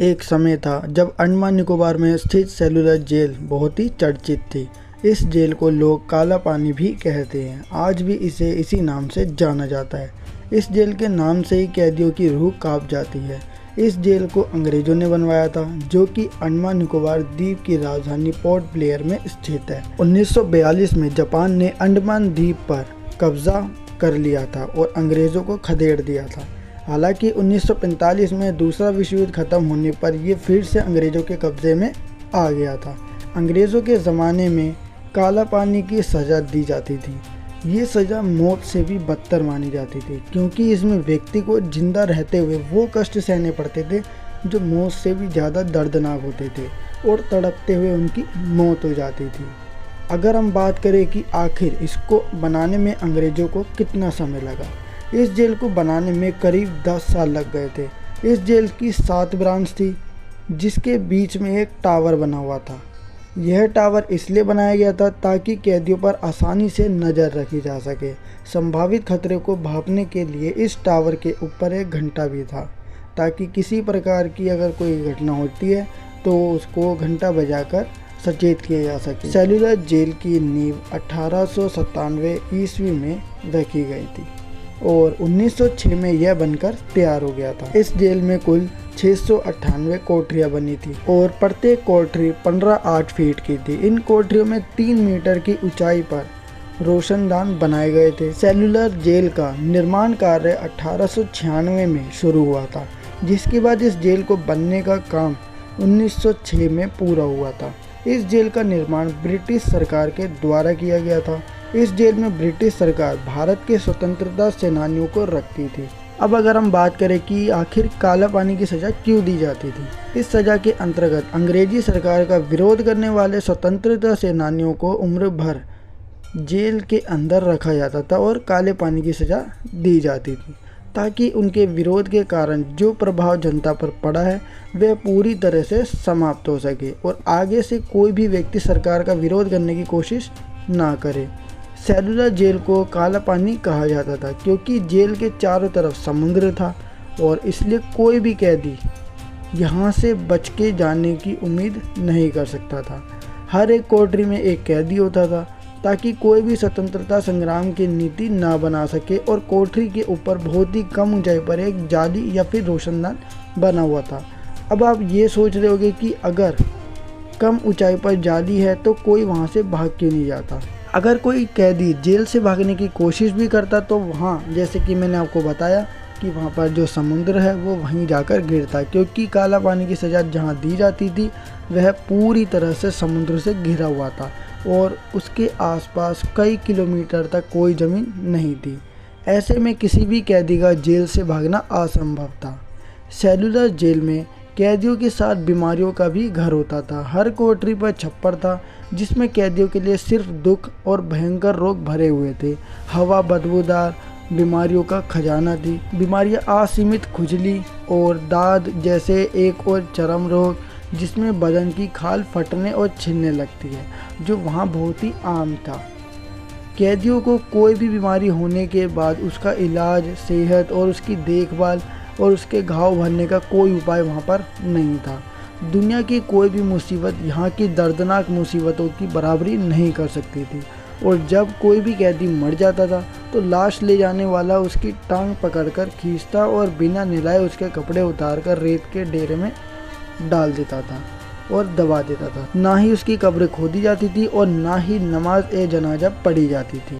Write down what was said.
एक समय था जब अंडमान निकोबार में स्थित सेलुलर जेल बहुत ही चर्चित थी। इस जेल को लोग काला पानी भी कहते हैं। आज भी इसे इसी नाम से जाना जाता है। इस जेल के नाम से ही कैदियों की रूह कांप जाती है। इस जेल को अंग्रेजों ने बनवाया था, जो कि अंडमान निकोबार द्वीप की राजधानी पोर्ट ब्लेयर में स्थित है। 1942 में जापान ने अंडमान द्वीप पर कब्जा कर लिया था और अंग्रेजों को खदेड़ दिया था। हालांकि 1945 में दूसरा विश्व युद्ध खत्म होने पर यह फिर से अंग्रेजों के कब्जे में आ गया था। अंग्रेज़ों के ज़माने में काला पानी की सज़ा दी जाती थी। ये सज़ा मौत से भी बदतर मानी जाती थी, क्योंकि इसमें व्यक्ति को जिंदा रहते हुए वो कष्ट सहने पड़ते थे जो मौत से भी ज़्यादा दर्दनाक होते थे और तड़पते हुए उनकी मौत हो जाती थी। अगर हम बात करें कि आखिर इसको बनाने में अंग्रेज़ों को कितना समय लगा, इस जेल को बनाने में करीब 10 साल लग गए थे। इस जेल की 7 ब्रांच थी, जिसके बीच में एक टावर बना हुआ था। यह टावर इसलिए बनाया गया था ताकि कैदियों पर आसानी से नज़र रखी जा सके। संभावित खतरे को भांपने के लिए इस टावर के ऊपर एक घंटा भी था, ताकि किसी प्रकार की अगर कोई घटना होती है तो उसको घंटा बजाकर सचेत किया जा सके। सेलुलर जेल की नींव 1897 ईस्वी में रखी गई थी और 1906 में यह बनकर तैयार हो गया था। इस जेल में कुल 698 कोठरियां बनी थी और प्रत्येक कोठरी 15-8 फीट की थी। इन कोठरियों में 3 मीटर की ऊंचाई पर रोशनदान बनाए गए थे। सेलुलर जेल का निर्माण कार्य 1896 में शुरू हुआ था, जिसके बाद इस जेल को बनने का काम 1906 में पूरा हुआ था। इस जेल का निर्माण ब्रिटिश सरकार के द्वारा किया गया था। इस जेल में ब्रिटिश सरकार भारत के स्वतंत्रता सेनानियों को रखती थी। अब अगर हम बात करें कि आखिर काला पानी की सज़ा क्यों दी जाती थी, इस सज़ा के अंतर्गत अंग्रेजी सरकार का विरोध करने वाले स्वतंत्रता सेनानियों को उम्र भर जेल के अंदर रखा जाता था और काले पानी की सज़ा दी जाती थी, ताकि उनके विरोध के कारण जो प्रभाव जनता पर पड़ा है वह पूरी तरह से समाप्त हो सके और आगे से कोई भी व्यक्ति सरकार का विरोध करने की कोशिश ना करे। सेलुलर जेल को काला पानी कहा जाता था क्योंकि जेल के चारों तरफ समुद्र था और इसलिए कोई भी कैदी यहाँ से बच के जाने की उम्मीद नहीं कर सकता था। हर एक कोठरी में एक कैदी होता था ताकि कोई भी स्वतंत्रता संग्राम की नीति ना बना सके, और कोठरी के ऊपर बहुत ही कम ऊंचाई पर एक जाली या फिर रोशनदान बना हुआ था। अब आप ये सोच रहे होंगे कि अगर कम ऊंचाई पर जाली है तो कोई वहाँ से भाग क्यों नहीं जाता। अगर कोई कैदी जेल से भागने की कोशिश भी करता तो वहाँ, जैसे कि मैंने आपको बताया कि वहाँ पर जो समुद्र है वो वहीं जाकर गिरता, क्योंकि काला पानी की सज़ा जहाँ दी जाती थी वह पूरी तरह से समुद्र से घिरा हुआ था और उसके आसपास कई किलोमीटर तक कोई ज़मीन नहीं थी। ऐसे में किसी भी कैदी का जेल से भागना असंभव था। सेलुलर जेल में कैदियों के साथ बीमारियों का भी घर होता था। हर कोठरी पर छप्पर था जिसमें कैदियों के लिए सिर्फ दुख और भयंकर रोग भरे हुए थे। हवा बदबूदार बीमारियों का खजाना थी। बीमारियां असीमित खुजली और दाद जैसे एक और चर्म रोग, जिसमें बदन की खाल फटने और छिलने लगती है, जो वहाँ बहुत ही आम था। कैदियों को कोई भी बीमारी होने के बाद उसका इलाज, सेहत और उसकी देखभाल और उसके घाव भरने का कोई उपाय वहाँ पर नहीं था। दुनिया की कोई भी मुसीबत यहाँ की दर्दनाक मुसीबतों की बराबरी नहीं कर सकती थी। और जब कोई भी कैदी मर जाता था तो लाश ले जाने वाला उसकी टांग पकड़कर खींचता और बिना नहलाए उसके कपड़े उतारकर रेत के डेरे में डाल देता था और दबा देता था। ना ही उसकी कब्र खोदी जाती थी और ना ही नमाज ए जनाजा पढ़ी जाती थी।